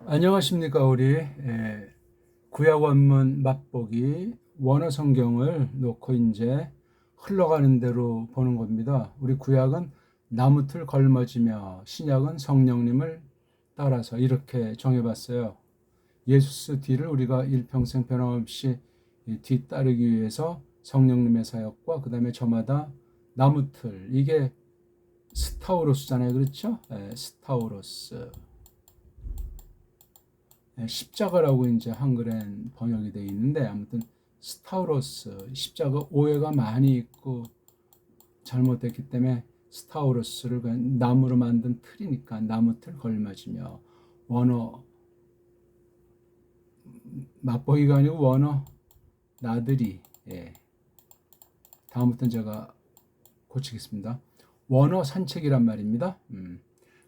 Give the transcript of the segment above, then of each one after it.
안녕하십니까. 우리 구약 원문 맛보기 원어 성경을 놓고 이제 흘러가는 대로 보는 겁니다. 우리 구약은 나무틀 걸머지며 신약은 성령님을 따라서 이렇게 정해봤어요. 예수스 뒤를 우리가 일평생 변함없이 뒤따르기 위해서 성령님의 사역과 그 다음에 저마다 나무틀, 이게 스타우로스잖아요. 그렇죠? 스타우로스. 십자가라고 이제 한글엔 번역이 되어 있는데, 아무튼 스타우로스, 십자가 오해가 많이 있고 잘못됐기 때문에 스타우로스를 그냥 나무로 만든 틀이니까 나무틀 걸맞으며, 원어 맛보기가 아니고 원어 나들이. 다음부터는 제가 고치겠습니다. 원어 산책이란 말입니다.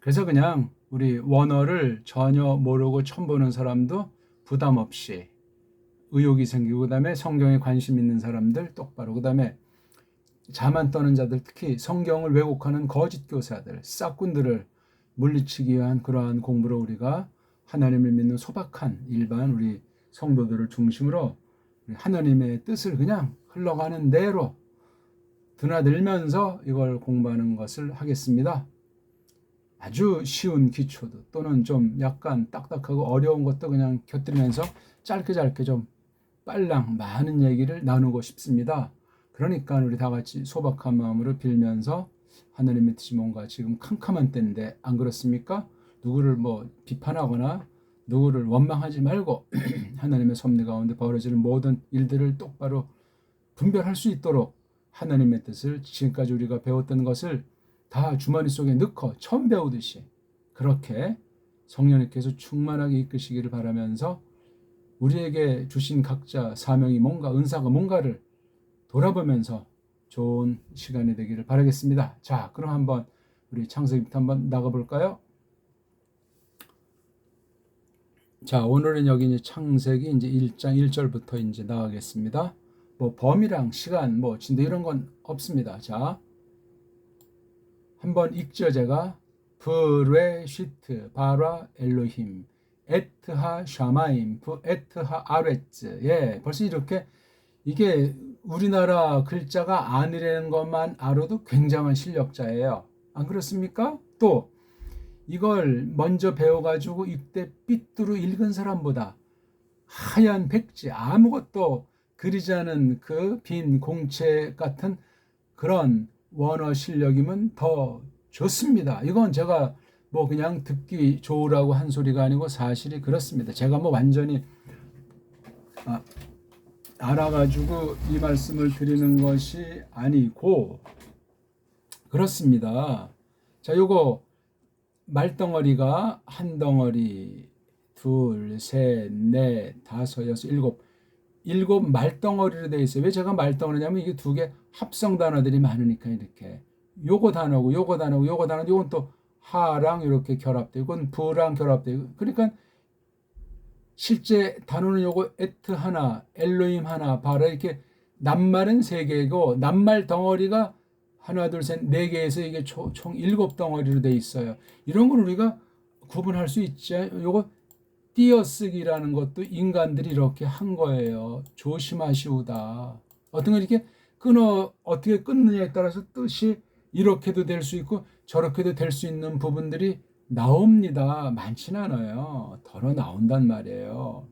그래서 그냥 우리 원어를 전혀 모르고 처음 보는 사람도 부담 없이 의욕이 생기고, 그 다음에 성경에 관심 있는 사람들 똑바로, 그 다음에 자만 떠는 자들, 특히 성경을 왜곡하는 거짓 교사들, 싹군들을 물리치기 위한 그러한 공부로 우리가 하나님을 믿는 소박한 일반 우리 성도들을 중심으로 하나님의 뜻을 그냥 흘러가는 대로 드나들면서 이걸 공부하는 것을 하겠습니다. 아주 쉬운 기초도 또는 좀 약간 딱딱하고 어려운 것도 그냥 곁들이면서 짧게 좀 빨랑 많은 얘기를 나누고 싶습니다. 그러니까 우리 다 같이 소박한 마음으로 빌면서, 하나님의 뜻이 뭔가 지금 캄캄한 때인데 안 그렇습니까? 누구를 뭐 비판하거나 누구를 원망하지 말고 하나님의 섭리 가운데 벌어지는 모든 일들을 똑바로 분별할 수 있도록 하나님의 뜻을, 지금까지 우리가 배웠던 것을 다 주머니 속에 넣고 처음 배우듯이 그렇게 성령님께서 충만하게 이끄시기를 바라면서, 우리에게 주신 각자 사명이 뭔가, 은사가 뭔가를 돌아보면서 좋은 시간이 되기를 바라겠습니다. 자, 그럼 한번 우리 창세기부터 한번 나가볼까요? 자, 오늘은 여기 이제 창세기 이제 1장 1절부터 이제 나가겠습니다. 뭐 범위랑 시간 뭐 진짜 이런 건 없습니다. 자, 한번 읽죠. 제가 브레시트 바라 엘로힘 에트하 샤마임 브 에트하 아레츠. 벌써 이렇게, 이게 우리나라 글자가 아니라는 것만 알아도 굉장한 실력자예요. 안 그렇습니까? 또 이걸 먼저 배워가지고 이때 삐뚤어 읽은 사람보다 하얀 백지, 아무것도 그리지 않은 그 빈 공채 같은 그런 원어 실력이면 더 좋습니다. 이건 제가 뭐 그냥 듣기 좋으라고 한 소리가 아니고 사실이 그렇습니다. 제가 뭐 완전히 알아가지고 이 말씀을 드리는 것이 아니고 그렇습니다. 자, 요거 말덩어리가 한 덩어리, 둘, 셋, 넷, 다섯, 여섯, 일곱 말덩어리로 되어 있어요. 왜 제가 말덩어리냐면 이게 두 개 합성 단어들이 많으니까. 이렇게 요거 단어고 요거 단어고 요거 단어, 요건 또 하랑 이렇게 결합되고 이건 부랑 결합되고, 그러니까 실제 단어는 요거 에트 하나, 엘로임 하나, 바라, 이렇게 낱말은 세 개고 낱말 덩어리가 하나, 둘, 셋, 네 개에서 이게 총 일곱 덩어리로 돼 있어요. 이런 걸 우리가 구분할 수 있죠. 요거 띄어쓰기라는 것도 인간들이 이렇게 한 거예요. 조심하시오다. 어떤 걸 이렇게 어떻게 끊느냐에 따라서 뜻이 이렇게도 될 수 있고 저렇게도 될 수 있는 부분들이 나옵니다. 많진 않아요. 덜어 나온단 말이에요.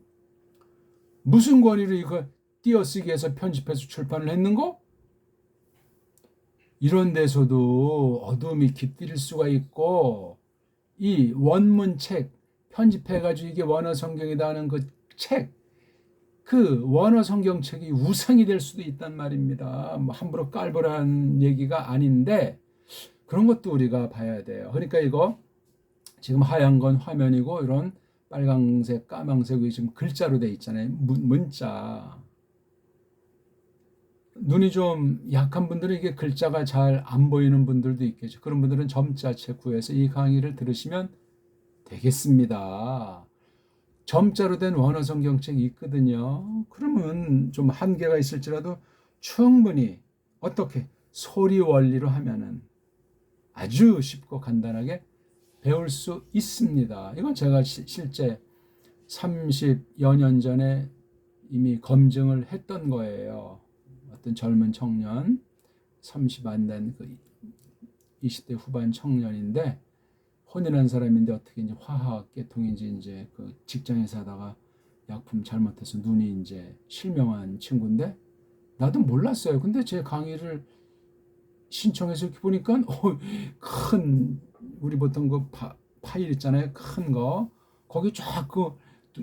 무슨 권위로 이거 띄어쓰기해서 편집해서 출판을 했는고? 이런 데서도 어둠이 깃들일 수가 있고, 이 원문책 편집해가지고 이게 원어 성경이다 하는 그 책, 그 원어 성경책이 우상이 될 수도 있단 말입니다. 뭐 함부로 깔보라는 얘기가 아닌데 그런 것도 우리가 봐야 돼요. 그러니까 이거 지금 하얀 건 화면이고 이런 빨강색, 까망색이 지금 글자로 돼 있잖아요. 문자. 눈이 좀 약한 분들은 이게 글자가 잘 안 보이는 분들도 있겠죠. 그런 분들은 점자책 구해서 이 강의를 들으시면 되겠습니다. 점자로 된 원어 성경책이 있거든요. 그러면 좀 한계가 있을지라도 충분히 어떻게 소리 원리로 하면은 아주 쉽고 간단하게 배울 수 있습니다. 이건 제가 실제 30여 년 전에 이미 검증을 했던 거예요. 어떤 젊은 청년, 30 안 된 그 20대 후반 청년인데 혼인한 사람인데 어떻게 이제 화학 계통인지 이제 그 직장에서 하다가 약품 잘못해서 눈이 이제 실명한 친구인데 나도 몰랐어요. 근데 제 강의를 신청해서 이렇게 보니까 큰 우리 보통 그 파일 있잖아요. 큰 거 거기 쫙 그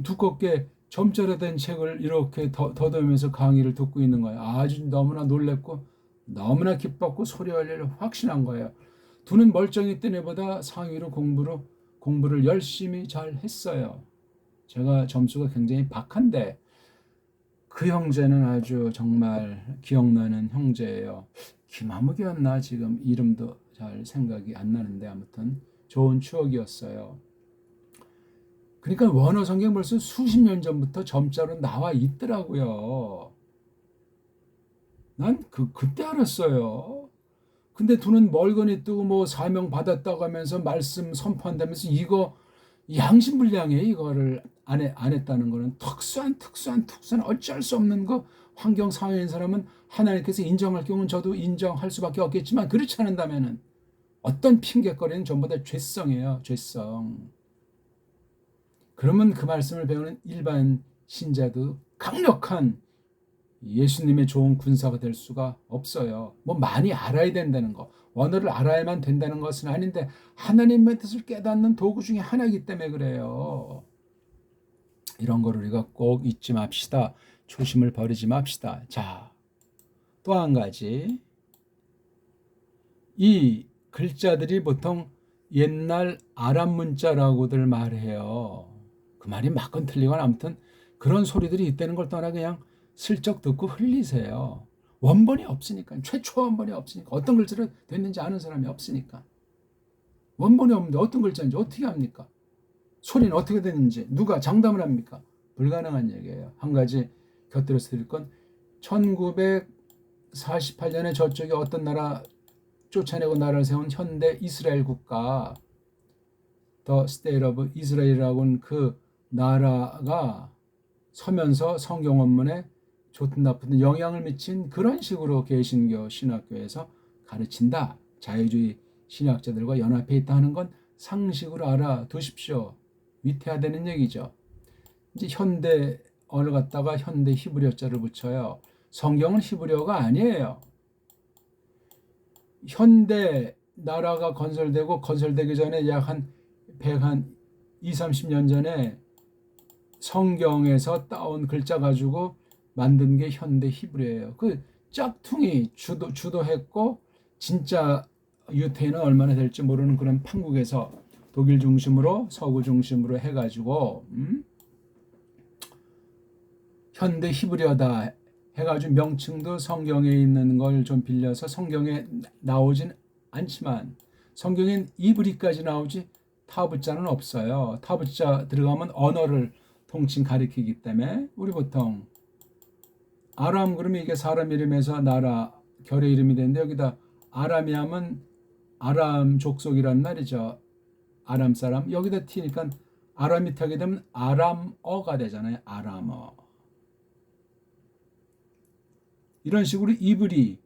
두껍게 점자로 된 책을 이렇게 더듬으면서 강의를 듣고 있는 거예요. 아주 너무나 놀랬고 너무나 기뻤고 소리 얼리를 확신한 거예요. 두는 멀쩡히 뜬 애보다 상위로 공부를 열심히 잘 했어요. 제가 점수가 굉장히 박한데 그 형제는 아주 정말 기억나는 형제예요. 김아무개였나 지금 이름도 잘 생각이 안 나는데 아무튼 좋은 추억이었어요. 그러니까 원어 성경 벌써 수십 년 전부터 점자로 나와 있더라고요. 난 그때 알았어요. 근데 두는 멀거니 뜨고 뭐 사명 받았다고 하면서 말씀 선포한다면서 이거 양심불량이에요. 이거를 안 했다는 거는 특수한 어쩔 수 없는 거 환경 사회인 사람은 하나님께서 인정할 경우는 저도 인정할 수밖에 없겠지만 그렇지 않은다면은 어떤 핑계거리는 전부 다 죄성이에요. 죄성. 그러면 그 말씀을 배우는 일반 신자도 강력한 예수님의 좋은 군사가 될 수가 없어요. 뭐 많이 알아야 된다는 거, 원어를 알아야만 된다는 것은 아닌데 하나님의 뜻을 깨닫는 도구 중에 하나이기 때문에 그래요. 이런 거를 우리가 꼭 잊지 맙시다. 초심을 버리지 맙시다. 자, 또 한 가지. 이 글자들이 보통 옛날 아람 문자라고들 말해요. 그 말이 맞건 틀리건 아무튼 그런 소리들이 있다는 걸 떠나 그냥 슬쩍 듣고 흘리세요. 원본이 없으니까, 최초 원본이 없으니까, 어떤 글자로 됐는지 아는 사람이 없으니까. 원본이 없는데 어떤 글자인지 어떻게 합니까? 소리는 어떻게 됐는지 누가 장담을 합니까? 불가능한 얘기예요. 한 가지 곁들여서 드릴 건 1948년에 저쪽에 어떤 나라 쫓아내고 나라를 세운 현대 이스라엘 국가 더 스테이트 오브 이스라엘이라고는 그 나라가 서면서 성경 원문에 좋든 나쁘든 영향을 미친 그런 식으로 개신교 신학교에서 가르친다. 자유주의 신학자들과 연합해 있다 하는 건 상식으로 알아두십시오. 위태하다는 얘기죠. 이제 현대 언어를 갖다가 현대 히브리어자를 붙여요. 성경은 히브리어가 아니에요. 현대 나라가 건설되기 전에 약 한 2, 30년 전에 성경에서 따온 글자 가지고 만든 게 현대 히브리어예요. 그 짝퉁이 주도했고 진짜 유태인은 얼마나 될지 모르는 그런 판국에서 독일 중심으로 서구 중심으로 해가지고 현대 히브리어다 해가지고 명칭도 성경에 있는 걸 좀 빌려서 성경에 나오진 않지만 성경엔 이브리까지 나오지 타브자는 없어요. 타브자 들어가면 언어를 통칭 가리키기 때문에 우리 보통 아람 그러면 이게 사람 이름에서 나라 결의 이름이 되는데 여기다 아람이 하면 아람 족속이란 말이죠. 아람 사람 여기다 티니까 아람이 타게 되면 아람어가 되잖아요. 아람어. 이런 식으로 이브리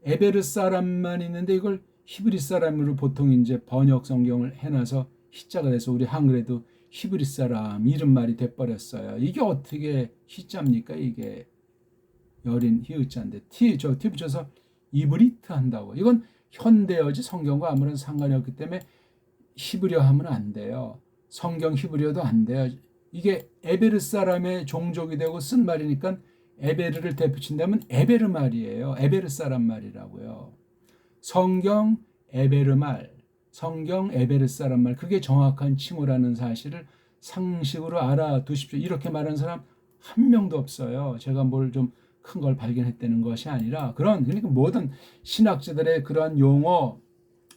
에베르 사람만 있는데 이걸 히브리 사람으로 보통 이제 번역 성경을 해놔서 히자가 돼서 우리 한글에도 히브리 사람 이름 말이 돼버렸어요. 이게 어떻게 히자입니까? 이게 여린 히읗자인데 티 붙여서 이브리트 한다고. 이건 현대어지 성경과 아무런 상관이 없기 때문에 히브리어 하면 안 돼요. 성경 히브리어도 안 돼요. 이게 에베르 사람의 종족이 되고 쓴 말이니까 에베르를 대붙인다면 에베르 말이에요. 에베르 사람 말이라고요. 성경 에베르 말, 성경 에베르 사람 말, 그게 정확한 칭호라는 사실을 상식으로 알아두십시오. 이렇게 말하는 사람 한 명도 없어요. 제가 뭘 좀 큰 걸 발견했다는 것이 아니라 그러니까 모든 신학자들의 그런 용어,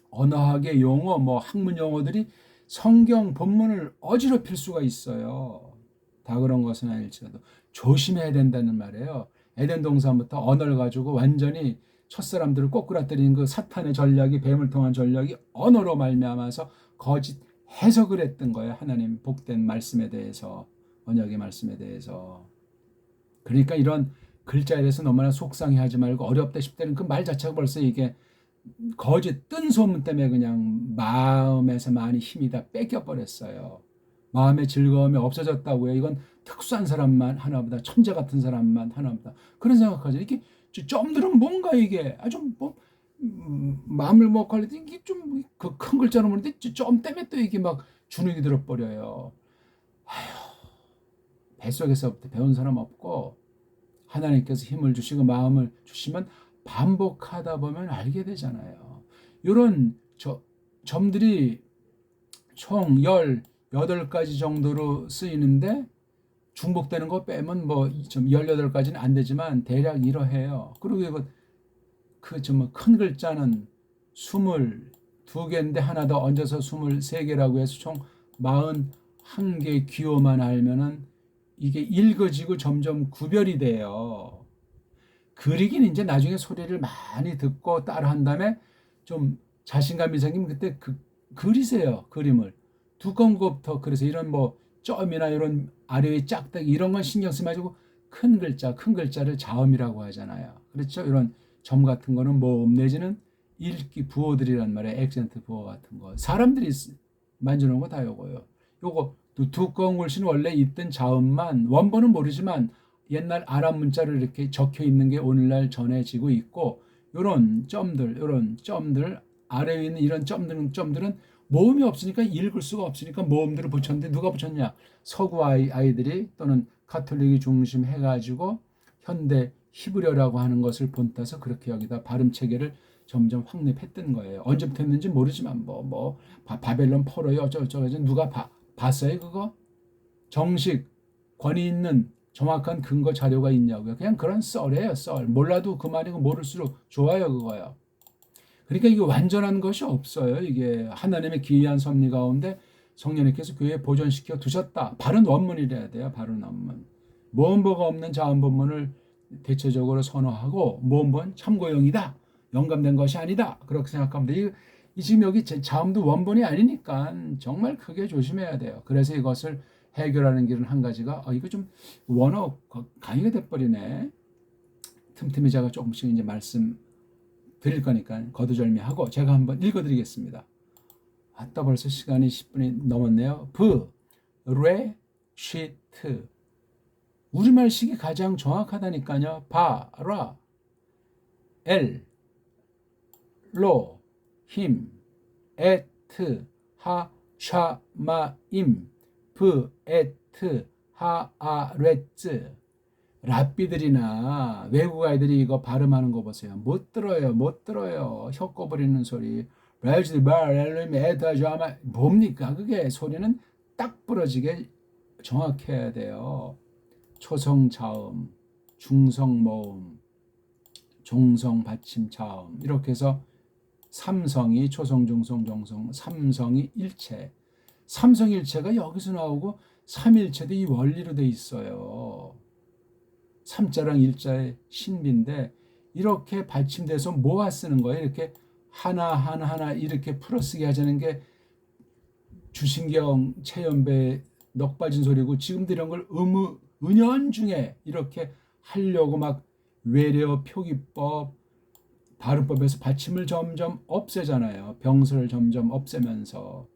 언어학의 용어, 뭐 학문 용어들이 성경 본문을 어지럽힐 수가 있어요. 다 그런 것은 아닐지라도 조심해야 된다는 말이에요. 에덴 동산부터 언어를 가지고 완전히 첫사람들을 꼬꾸라뜨리는 그 사탄의 전략이 뱀을 통한 전략이 언어로 말미암아서 거짓 해석을 했던 거예요. 하나님 복된 말씀에 대해서. 언약의 말씀에 대해서. 그러니까 이런 글자에 대해서 너무나 속상해하지 말고 어렵다 싶다는 그 말 자체가 벌써 이게 거짓 뜬 소문 때문에 그냥 마음에서 많이 힘이 다 뺏겨버렸어요. 마음의 즐거움이 없어졌다고요. 이건 특수한 사람만 하나보다, 천재 같은 사람만 하나보다, 그런 생각하죠. 이게 점들은 뭔가 이게 아주 뭐 마음을 먹고 할 때 이게 좀 그 큰 글자로 보는데 점 때문에 또 이게 막 주눅이 들어버려요. 뱃속에서부터 배운 사람 없고 하나님께서 힘을 주시고 마음을 주시면 반복하다 보면 알게 되잖아요. 이런 점들이 총 18가지 정도로 쓰이는데 중복되는 거 빼면 뭐 18가지는 안 되지만 대략 이러해요. 그리고 큰 글자는 22개인데 하나 더 얹어서 23개라고 해서 총 41개 기호만 알면은 이게 읽어지고 점점 구별이 돼요. 그리긴 이제 나중에 소리를 많이 듣고 따라 한 다음에 좀 자신감이 생기면 그때 그리세요. 그림을. 두꺼운 것부터. 그래서 이런 뭐 점이나 이런 아래의 짝대기 이런 건 신경 쓰지 마시고 큰 글자를 자음이라고 하잖아요. 그렇죠? 이런 점 같은 거는 모음 내지는 읽기 부호들이란 말이에요. 액센트 부호 같은 거. 사람들이 만져놓은 거 다 요거예요. 요거 두꺼운 글씨는 원래 있던 자음만 원본은 모르지만 옛날 아랍 문자로 이렇게 적혀 있는 게 오늘날 전해지고 있고, 이런 점들 아래에 있는 이런 점들은 모음이 없으니까 읽을 수가 없으니까 모음들을 붙였는데 누가 붙였냐? 서구 아이들이 또는 가톨릭이 중심 해가지고 현대 히브리어라고 하는 것을 본따서 그렇게 여기다 발음 체계를 점점 확립했던 거예요. 언제부터 했는지 모르지만 바벨론 포로요 어쩌고저쩌고 누가 봤어요 그거? 정식 권위 있는 정확한 근거 자료가 있냐고요. 그냥 그런 썰이에요. 썰. 몰라도 그만이고 모를수록 좋아요 그거요. 그러니까 이게 완전한 것이 없어요. 이게 하나님의 기이한 섭리 가운데 성령님께서 교회에 보존시켜 두셨다. 바른 원문이래야 돼요. 바른 원문. 모음보가 없는 자음본문을 대체적으로 선호하고 모음본 참고용이다. 영감된 것이 아니다. 그렇게 생각하면 이 지금 여기 자음도 원본이 아니니까 정말 크게 조심해야 돼요. 그래서 이것을 해결하는 길은 한 가지가 이거 좀 원어 강의가 돼버리네. 틈틈이 제가 조금씩 이제 말씀 드릴 거니까 거두절미하고 제가 한번 읽어드리겠습니다. 아따 벌써 시간이 10분이 넘었네요. 레시트 우리말식이 가장 정확하다니까요. 바라 엘 로 힘 에트 하샤마임 브에트 하아레츠. 랍비들이나 외국 아이들이 이거 발음하는 거 보세요. 못 들어요. 혀 꺼버리는 소리. 뭡니까? 그게 소리는 딱 부러지게 정확해야 돼요. 초성 자음, 중성 모음, 종성 받침 자음 이렇게 해서 삼성이 초성, 중성, 종성, 삼성이 일체. 삼성일체가 여기서 나오고 삼일체도 이 원리로 돼 있어요. 삼자랑 일자의 신비인데 이렇게 받침돼서 모아 쓰는 거예요. 이렇게 하나 이렇게 풀어쓰게 하자는 게 주신경 최연배 넋 빠진 소리고, 지금도 이런 걸 은연중에 이렇게 하려고 막 외래어 표기법 발음법에서 받침을 점점 없애잖아요. 병설을 점점 없애면서.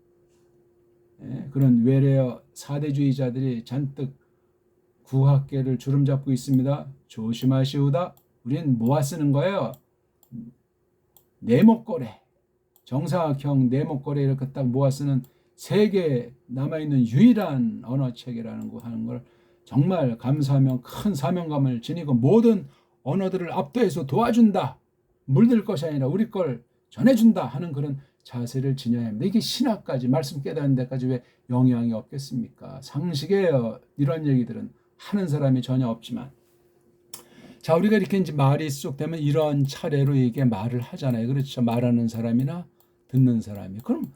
그런 외래어 사대주의자들이 잔뜩 구학계를 주름 잡고 있습니다. 조심하시오다. 우린 모아 쓰는 거예요. 네모꼬레, 정사각형 네모꼬레 이렇게 딱 모아 쓰는 세계 남아있는 유일한 언어체계라는 거 하는 걸 정말 감사하며 큰 사명감을 지니고 모든 언어들을 압도해서 도와준다. 물들 것이 아니라 우리 걸 전해준다 하는 그런 자세를 지녀야 합니다. 이게 신학까지 말씀 깨닫는 데까지 왜 영향이 없겠습니까? 상식이에요. 이런 얘기들은 하는 사람이 전혀 없지만. 자, 우리가 이렇게 이제 말이 쑥 되면 이런 차례로 이게 말을 하잖아요. 그렇죠. 말하는 사람이나 듣는 사람이. 그럼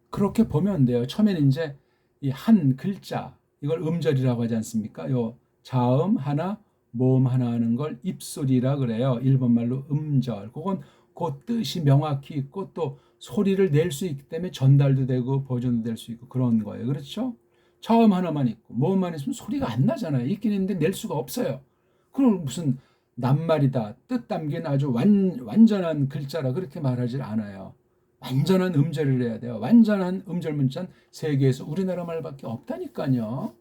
그렇게 보면 돼요. 처음에는 이제 이 한 글자, 이걸 음절이라고 하지 않습니까? 요 자음 하나, 모음 하나 하는 걸 입소리라 그래요. 일본말로 음절. 그건 그 뜻이 명확히 있고 또 소리를 낼 수 있기 때문에 전달도 되고 보존도 될 수 있고 그런 거예요. 그렇죠? 저음 하나만 있고 뭐만 있으면 소리가 안 나잖아요. 있긴 있는데 낼 수가 없어요. 그걸 무슨 낱말이다, 뜻 담긴 아주 완전한 글자라 그렇게 말하지 않아요. 완전한 음절을 해야 돼요. 완전한 음절 문자는 세계에서 우리나라 말밖에 없다니까요.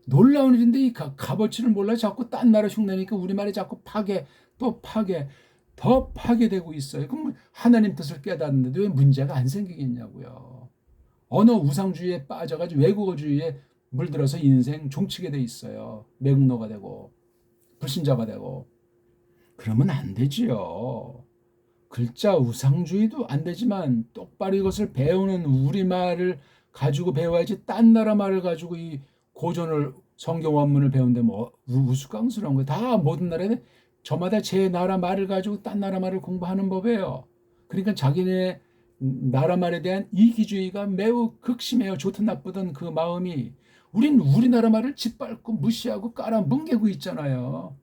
놀라운 일인데 이 값어치를 몰라 자꾸 딴 나라 흉내니까 우리말이 자꾸 파괴 또 파괴 더 파괴되고 있어요. 그럼 하나님 뜻을 깨닫는데 왜 문제가 안 생기겠냐고요. 언어 우상주의에 빠져가지고 외국어주의에 물들어서 인생 종치게 돼 있어요. 매국노가 되고 불신자가 되고 그러면 안 되지요. 글자 우상주의도 안 되지만 똑바로 이것을 배우는 우리말을 가지고 배워야지 딴 나라 말을 가지고 이 고전을 성경 원문을 배우는데 뭐 우스꽝스러운 거예요. 다 모든 나라에 저마다 제 나라 말을 가지고 딴 나라 말을 공부하는 법이에요. 그러니까 자기네 나라 말에 대한 이기주의가 매우 극심해요. 좋든 나쁘든 그 마음이. 우린 우리나라 말을 짓밟고 무시하고 깔아뭉개고 있잖아요.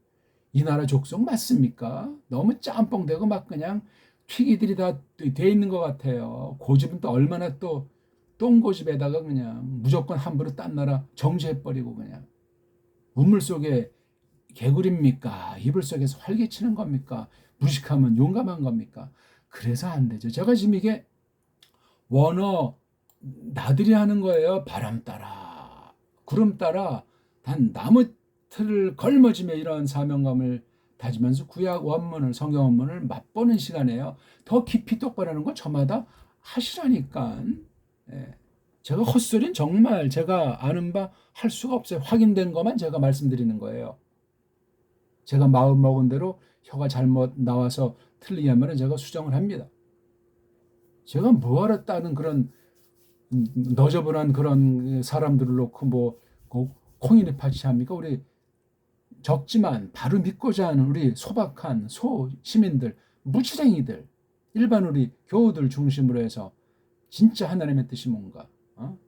이 나라 족속 맞습니까? 너무 짬뽕되고 막 그냥 튀기들이 다 돼 있는 것 같아요. 고집은 또 얼마나 또 똥고집에다가 그냥 무조건 함부로 딴 나라 정지해버리고 그냥 우물 속에 개구리입니까? 이불 속에서 활개치는 겁니까? 무식하면 용감한 겁니까? 그래서 안 되죠. 제가 지금 이게 원어 나들이 하는 거예요. 바람 따라 구름 따라 단 나무 틀을 걸머지며 이런 사명감을 다지면서 구약 원문을 성경 원문을 맛보는 시간이에요. 더 깊이 똑바로 하는 건 저마다 하시라니까. 예. 제가 헛소리는 정말 제가 아는 바 할 수가 없어요. 확인된 것만 제가 말씀드리는 거예요. 제가 마음 먹은 대로 혀가 잘못 나와서 틀리게 하면 제가 수정을 합니다. 제가 뭐하러 따는 그런 너저분한 그런 사람들을 놓고 뭐 콩이네 파치합니까? 우리 적지만 바로 믿고자 하는 우리 소박한 시민들, 무지랭이들, 일반 우리 교우들 중심으로 해서 진짜 하나님의 뜻이 뭔가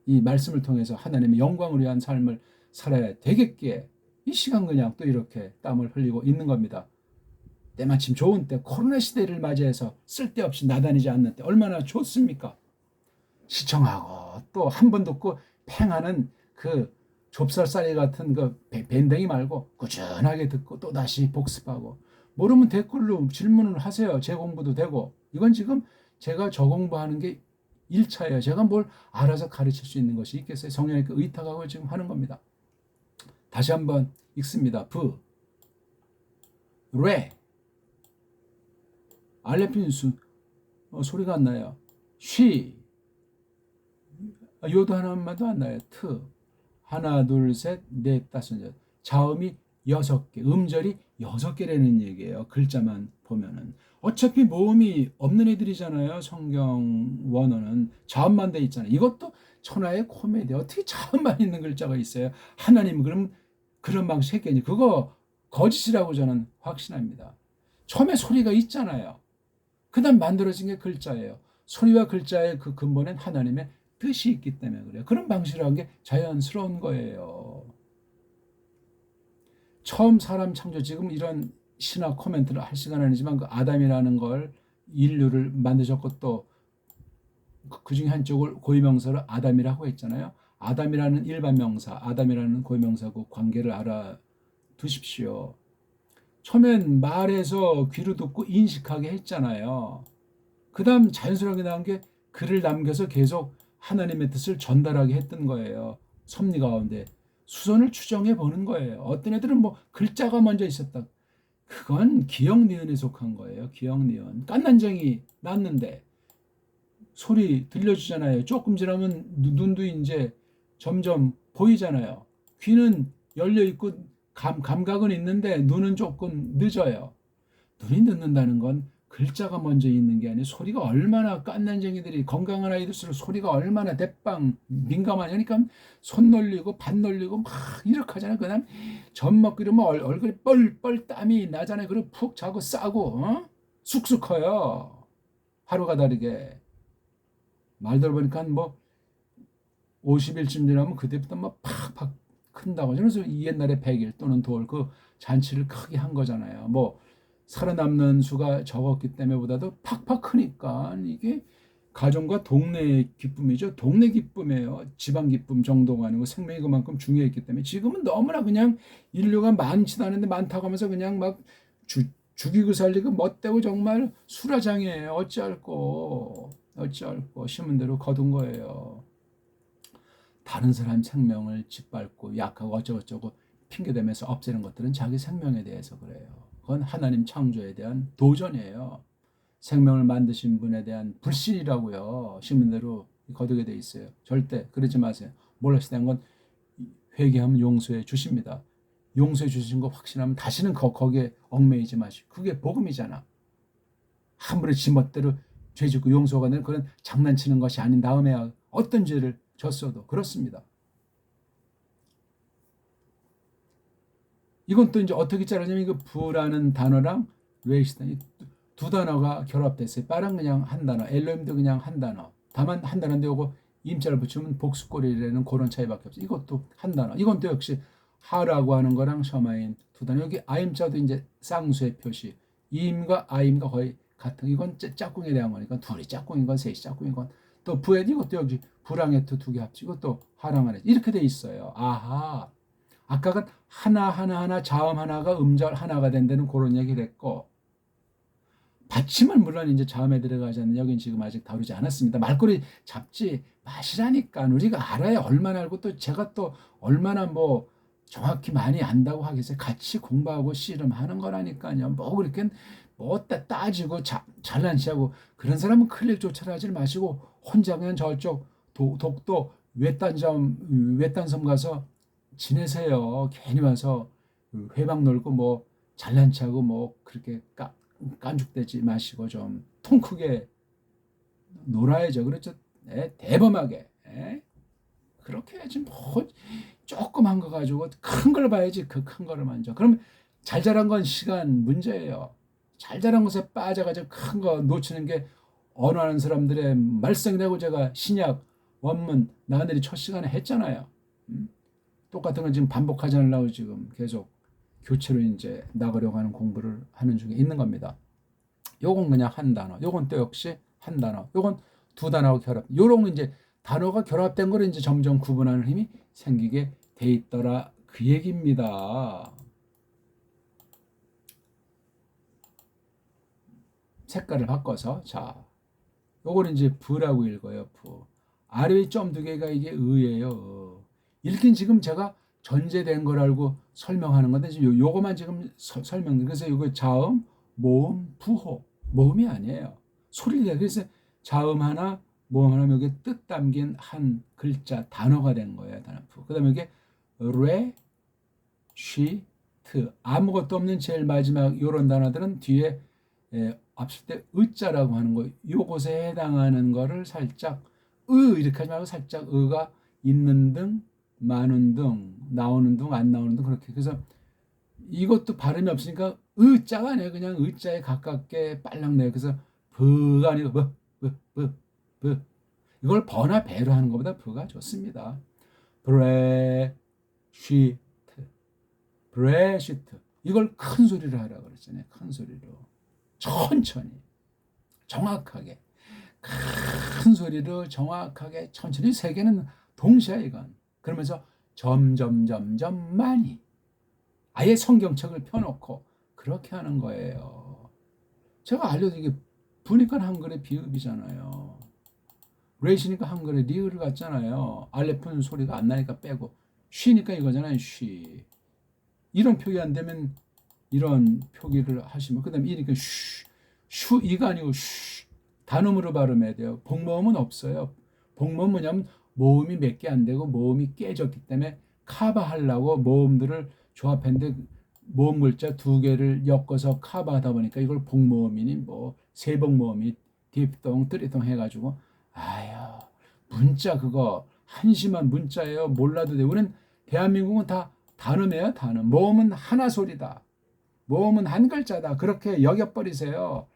이 말씀을 통해서 하나님의 영광을 위한 삶을 살아야 되겠기에 이 시간 그냥 또 이렇게 땀을 흘리고 있는 겁니다. 때마침 좋은 때 코로나 시대를 맞이해서 쓸데없이 나다니지 않는 때 얼마나 좋습니까? 시청하고 또 한 번 듣고 팽하는 그 좁쌀쌀이 같은 그 밴댕이 말고 꾸준하게 듣고 또 다시 복습하고 모르면 댓글로 질문을 하세요. 제 공부도 되고 이건 지금 제가 저 공부하는 게 1차예요. 제가 뭘 알아서 가르칠 수 있는 것이 있겠어요. 성령의 그 의탁하고 지금 하는 겁니다. 다시 한번 읽습니다. 부, 레, 알레핀수 소리가 안 나요. 쉬, 요도 하나만도 안 나요. 트, 하나, 둘, 셋, 넷, 다섯, 여섯. 자음이 6개, 음절이 6개라는 얘기예요. 글자만 보면은. 어차피 모음이 없는 애들이잖아요. 성경 원어는 자음만 돼 있잖아요. 이것도 천하의 코미디. 어떻게 자음만 있는 글자가 있어요? 하나님 그럼 그런 방식 했겠니? 그거 거짓이라고 저는 확신합니다. 처음에 소리가 있잖아요. 그 다음 만들어진 게 글자예요. 소리와 글자의 그 근본엔 하나님의 뜻이 있기 때문에 그래요. 그런 방식으로 한 게 자연스러운 거예요. 처음 사람 창조, 지금 이런 신학 코멘트를 할 시간은 아니지만 그 아담이라는 걸 인류를 만드셨고 또 그 중에 한쪽을 고유명사로 아담이라고 했잖아요. 아담이라는 일반 명사, 아담이라는 고유명사 그 관계를 알아두십시오. 처음엔 말해서 귀로 듣고 인식하게 했잖아요. 그 다음 자연스럽게 나온 게 글을 남겨서 계속 하나님의 뜻을 전달하게 했던 거예요. 섭리 가운데 수선을 추정해 보는 거예요. 어떤 애들은 뭐 글자가 먼저 있었다. 그건 기억 니은에 속한 거예요. 기억 니은. 깐난쟁이 났는데 소리 들려주잖아요. 조금 지나면 눈도 이제 점점 보이잖아요. 귀는 열려 있고 감각은 있는데 눈은 조금 늦어요. 눈이 늦는다는 건 글자가 먼저 있는 게 아니에요. 소리가 얼마나 깐난쟁이들이 건강한 아이들수록 소리가 얼마나 대빵 민감하냐니까 손 놀리고 발 놀리고 막 이렇게 하잖아요. 그다음 젖 먹고 이러면 얼굴이 뻘뻘 땀이 나잖아요. 그리고 푹 자고 싸고 쑥쑥 커요. 하루가 다르게. 말 들어보니까 뭐 50일쯤 지나면 그때부터 막 팍팍 큰다고. 그래서 옛날에 100일 또는 돌 그 잔치를 크게 한 거잖아요. 뭐 살아남는 수가 적었기 때문에 보다도 팍팍 크니까 이게 가정과 동네의 기쁨이죠. 동네 기쁨이에요. 집안 기쁨 정도가 아니고 생명이 그만큼 중요했기 때문에 지금은 너무나 그냥 인류가 많지도 않은데 많다고 하면서 그냥 막 죽이고 살리고 멋대고 정말 수라장이에요. 어찌할꼬 심은 대로 거둔 거예요. 다른 사람 생명을 짓밟고 약하고 어쩌고저쩌고 핑계대면서 없애는 것들은 자기 생명에 대해서 그래요. 그건 하나님 창조에 대한 도전이에요. 생명을 만드신 분에 대한 불신이라고요. 심은 대로 거두게 돼 있어요. 절대 그러지 마세요. 몰랐을 때건 회개하면 용서해 주십니다. 용서해 주신 거 확신하면 다시는 거기에 얽매이지 마시고. 그게 복음이잖아. 함부로 지멋대로 죄 짓고 용서가 되는 그런 장난치는 것이 아닌 다음에 어떤 죄를 졌어도 그렇습니다. 이건 또 이제 어떻게 자르냐면 이거 부라는 단어랑 웨이스트 두 단어가 결합됐어요. 빠른 그냥 한 단어, 엘로힘도 그냥 한 단어. 다만 한 단어인데 요거 임자를 붙이면 복수꼬리라는 그런 차이밖에 없어요. 이것도 한 단어. 이건 또 역시 하라고 하는 거랑 셔마인 두 단어. 여기 아임자도 이제 쌍수의 표시. 이임과 아임과 거의 같은. 이건 짝꿍에 대한 거니까 둘이 짝꿍인 건 셋이 짝꿍인 건 또 부에 이것도 여기 부랑에트 두 개 합치고 또 하랑 안에 이렇게 돼 있어요. 아하. 아까가 하나 자음 하나가 음절 하나가 된다는 그런 얘기를 했고 받침은 물론 이제 자음에 들어가지 않는 여긴 지금 아직 다루지 않았습니다. 말꼬리 잡지 마시라니까. 우리가 알아야 얼마나 알고 또 제가 또 얼마나 뭐 정확히 많이 안다고 하겠어요. 같이 공부하고 씨름하는 거라니까요. 뭐 그렇게 뭐 따지고 잘난 체하고 그런 사람은 클릭 조차를 하지 마시고 혼자 그냥 저쪽 독도 외딴섬 가서 지내세요. 괜히 와서 회방 놀고 뭐 잘난 체하고 뭐 그렇게 깐죽대지 마시고 좀 통 크게 놀아야죠. 그렇죠? 네, 대범하게. 네? 그렇게 해야지 뭐 조그만 거 가지고 큰 걸 봐야지 그 큰 거를 먼저. 그럼 잘 자란 건 시간 문제예요. 잘 자란 것에 빠져가지고 큰 거 놓치는 게 언어하는 사람들의 말썽이라고 제가 신약 원문 나들이 첫 시간에 했잖아요. 똑같은 건 지금 반복하지 않으려고 지금 계속 교체로 이제 나가려고 하는 공부를 하는 중에 있는 겁니다. 요건 그냥 한 단어, 요건 또 역시 한 단어, 요건 두 단어가 결합. 요런 이제 단어가 결합된 거를 이제 점점 구분하는 힘이 생기게 돼 있더라 그 얘기입니다. 색깔을 바꿔서 자, 요거는 이제 부라고 읽어요. 부. 아래 위 점 두 개가 이게 의예요. 읽긴 지금 제가 전제된 걸 알고 설명하는 건데 지금 요거만 지금 설명. 그래서 이거 자음, 모음, 부호. 모음이 아니에요. 소리가. 그래서 자음 하나, 모음 하나 여기 뜻 담긴 한 글자 단어가 된 거예요. 단어. 그다음에 이게 레, 쉬, 트. 아무것도 없는 제일 마지막 요런 단어들은 뒤에 앞설 때 의자라고 하는 거 요것에 해당하는 거를 살짝 이렇게 하지 말고 살짝 가 있는 등 많은 등 나오는 등 안 나오는 등 그렇게. 그래서 이것도 발음이 없으니까 의자가 아니에요. 그냥 의자에 가깝게 빨랑 내요. 그래서 버가 아니고 버. 이걸 버나 배로 하는 것보다 버가 좋습니다. 브레쉬트 이걸 큰 소리로 하라고 그랬잖아요. 큰 소리로 천천히 정확하게 큰 소리로 정확하게 천천히 세 개는 동시에 이건. 그러면서 점점 많이 아예 성경책을 펴놓고 그렇게 하는 거예요. 제가 알려드린 게 부니까 한글의 비읍이잖아요. 레이시니까 한글의 리을을 갖잖아요. 알레프는 소리가 안 나니까 빼고 쉬니까 이거잖아요. 쉬. 이런 표기 안 되면 이런 표기를 하시면 그다음에 이니까 슈 이가 아니고 슈 단음으로 발음해야 돼요. 복모음은 없어요. 복모음 뭐냐면 모음이 몇 개 안 되고 모음이 깨졌기 때문에 커버하려고 모음들을 조합했는데 모음 글자 두 개를 엮어서 커버하다 보니까 이걸 복모음이니 뭐 세복모음이 딥동 뜨리동 해가지고 아유 문자 그거 한심한 문자예요. 몰라도 돼. 우리는 대한민국은 다 단음이에요. 단음. 모음은 하나 소리다. 모음은 한 글자다. 그렇게 여겨버리세요.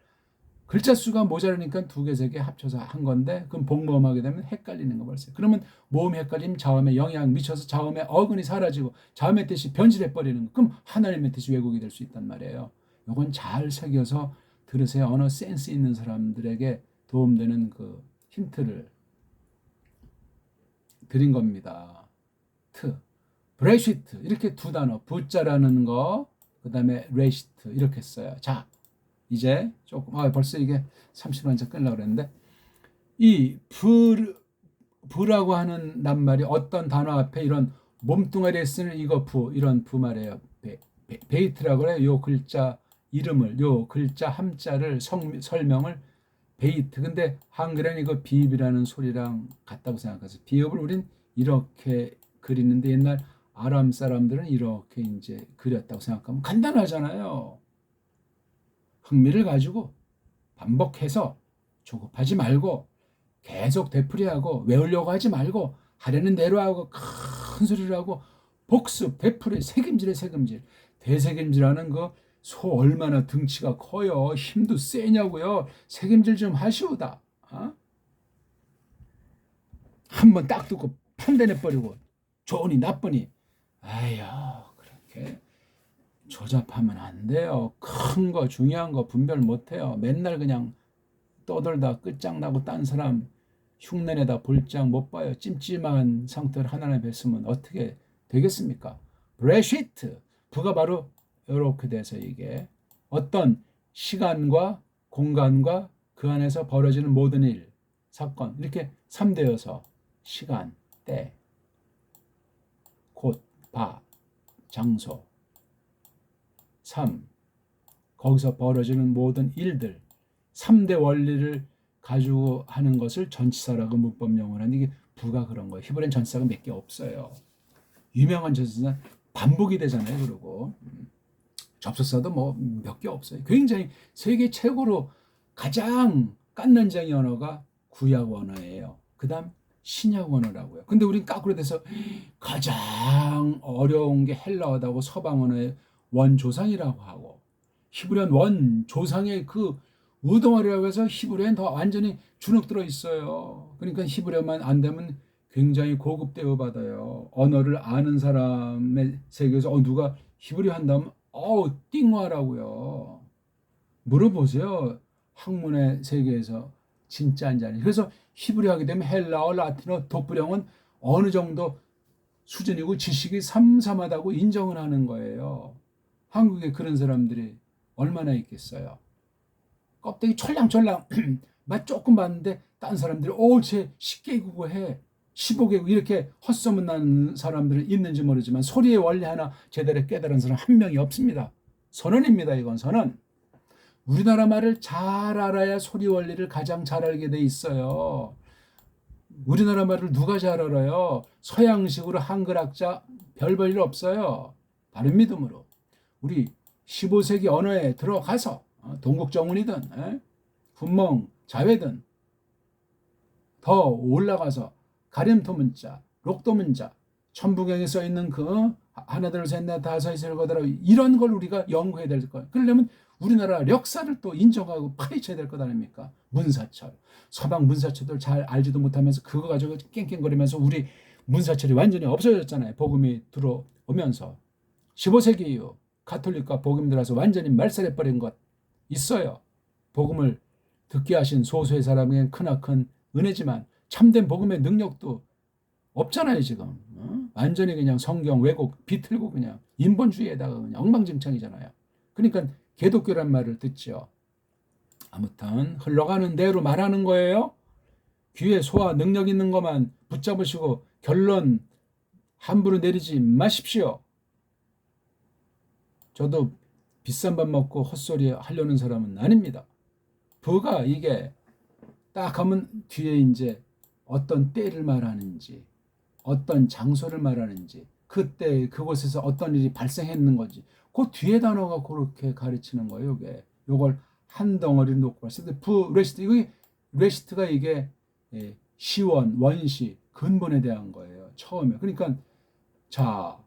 글자 수가 모자라니까 두 개, 세 개 합쳐서 한 건데 그럼 복모음하게 되면 헷갈리는 거 벌써. 그러면 모음 헷갈리면 자음에 영향 미쳐서 자음의 어근이 사라지고 자음의 뜻이 변질해버리는 거. 그럼 하나님의 뜻이 왜곡이 될 수 있단 말이에요. 이건 잘 새겨서 들으세요. 언어 센스 있는 사람들에게 도움되는 그 힌트를 드린 겁니다. 브레시트 이렇게 두 단어 부자라는 거 그다음에 레시트 이렇게 써요. 자 이제 조금 벌써 이게 30분 끝나고 그랬는데 이 부라고 하는 낱말이 어떤 단어 앞에 이런 몸뚱아리에 쓰는 이거 이런 부 말이에요. 베이트라고 그래요. 요 글자 이름을 요 글자 함자를 설명을 베이트. 근데 한글에는 이거 비읍이라는 소리랑 같다고 생각해서 비읍을 우린 이렇게 그리는데 옛날 아람 사람들은 이렇게 이제 그렸다고 생각하면 간단하잖아요. 흥미를 가지고 반복해서 조급하지 말고 계속 되풀이하고 외우려고 하지 말고 하려는 대로 하고 큰 소리를 하고 복습, 되풀이, 새김질에 새김질. 대새김질하는 그 소 얼마나 등치가 커요. 힘도 세냐고요. 새김질 좀 하시오다. 한번 딱 두고 판단해버리고 좋으니 나쁘니 아유 그렇게 조잡하면 안 돼요. 큰 거 중요한 거 분별 못해요. 맨날 그냥 떠들다 끝장나고 딴 사람 흉내내다 볼장 못 봐요. 찜찜한 상태를 하나님 뵀으면 어떻게 되겠습니까? 브레시트 부가 바로 이렇게 돼서 이게 어떤 시간과 공간과 그 안에서 벌어지는 모든 일, 사건 이렇게 3대여서 시간, 때, 곳, 바, 장소 3. 거기서 벌어지는 모든 일들 3대 원리를 가지고 하는 것을 전치사라고 문법용어로 하는 이게 부가 그런 거예요. 히브리어는 전치사가 몇 개 없어요. 유명한 전치사는 반복이 되잖아요. 그리고 접속사도 뭐 몇 개 없어요. 굉장히 세계 최고로 가장 깐난쟁이 언어가 구약 언어예요. 그 다음 신약 언어라고요. 근데 우린 까꾸로 돼서 가장 어려운 게 헬라어다고 서방 언어의 원조상이라고 하고 히브리어는 원조상의 그 우동어리라고 해서 히브리어는 더 완전히 주눅 들어 있어요. 그러니까 히브리어만 안 되면 굉장히 고급 대우받아요. 언어를 아는 사람의 세계에서 누가 히브리어 한다면 띵화라고요. 물어보세요. 학문의 세계에서 진짜인지 아닌지. 그래서 히브리어 하게 되면 헬라어, 라틴어, 독불영은 어느 정도 수준이고 지식이 삼삼하다고 인정을 하는 거예요. 한국에 그런 사람들이 얼마나 있겠어요. 껍데기 촐랑촐랑 맛 조금 봤는데 딴 사람들이 쟤 10개국 해 15개국 이렇게 헛소문나는 사람들은 있는지 모르지만 소리의 원리 하나 제대로 깨달은 사람 한 명이 없습니다. 선언입니다. 이건 선언. 우리나라 말을 잘 알아야 소리 원리를 가장 잘 알게 돼 있어요. 우리나라 말을 누가 잘 알아요? 서양식으로 한글학자 별 볼 일 없어요. 바른 믿음으로. 우리 15세기 언어에 들어가서 동국정운이든 훈멍, 자회든 더 올라가서 가림토 문자, 록도 문자, 천부경에 써 있는 그 하나 둘 셋 넷 다섯 여섯 일곱 여덟 이런 걸 우리가 연구해야 될 거예요. 그러려면 우리나라 역사를 또 인정하고 파헤쳐야 될 것 아닙니까? 문사철. 서방 문사철들 잘 알지도 못하면서 그거 가지고 깽깽거리면서 우리 문사철이 완전히 없어졌잖아요. 복음이 들어오면서. 15세기 이후 가톨릭과 복음 들어서 완전히 말살해버린 것 있어요. 복음을 듣게 하신 소수의 사람에겐 크나큰 은혜지만 참된 복음의 능력도 없잖아요 지금. 완전히 그냥 성경 왜곡 비틀고 그냥 인본주의에다가 그냥 엉망진창이잖아요. 그러니까 개독교란 말을 듣죠. 아무튼 흘러가는 대로 말하는 거예요. 귀에 소화 능력 있는 것만 붙잡으시고 결론 함부로 내리지 마십시오. 저도 비싼 밥 먹고 헛소리 하려는 사람은 아닙니다. 부가 이게 딱 하면 뒤에 이제 어떤 때를 말하는지 어떤 장소를 말하는지 그때 그곳에서 어떤 일이 발생했는 건지 그 뒤에 단어가 그렇게 가르치는 거예요. 이게 요걸 한 덩어리를 놓고 봤을 때 레시트 이게 레시트가 이게 시원 원시 근본에 대한 거예요. 처음에. 그러니까 자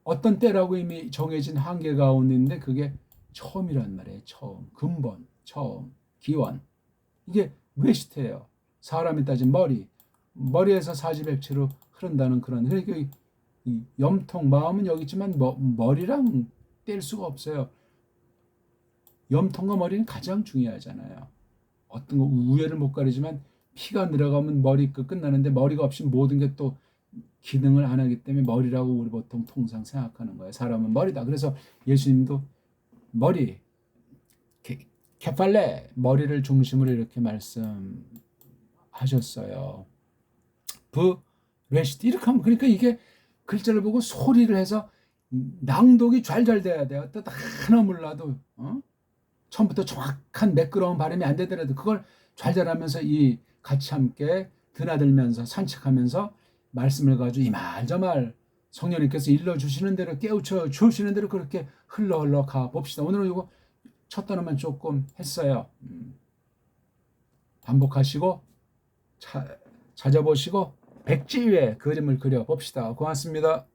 어떤 때라고 이미 정해진 한계 가운데인데 그게 처음이란 말이에요. 처음 근본 처음 기원 이게 레시트예요. 사람이 따진 머리에서 사지백체로 흐른다는 그런 그러니까 이 염통 마음은 여기 있지만 머리랑 뗄 수가 없어요. 염통과 머리는 가장 중요하잖아요. 어떤 거 우열을 못 가리지만 피가 들어가면 머리 끝나는데 머리가 없이 모든 게 또 기능을 안 하기 때문에 머리라고 우리 보통 통상 생각하는 거예요. 사람은 머리다. 그래서 예수님도 머리, 케팔레, 머리를 중심으로 이렇게 말씀하셨어요. 레시티 이렇게 하면 그러니까 이게 글자를 보고 소리를 해서 낭독이 잘 돼야 돼요. 또 하나 몰라도 처음부터 정확한 매끄러운 발음이 안 되더라도 그걸 잘하면서 이 같이 함께 드나들면서 산책하면서 말씀을 가지고 이 말 저 말 성령님께서 일러주시는 대로 깨우쳐 주시는 대로 그렇게 흘러 가 봅시다. 오늘은 이거 첫 단어만 조금 했어요. 반복하시고 찾아보시고 백지 위에 그림을 그려 봅시다. 고맙습니다.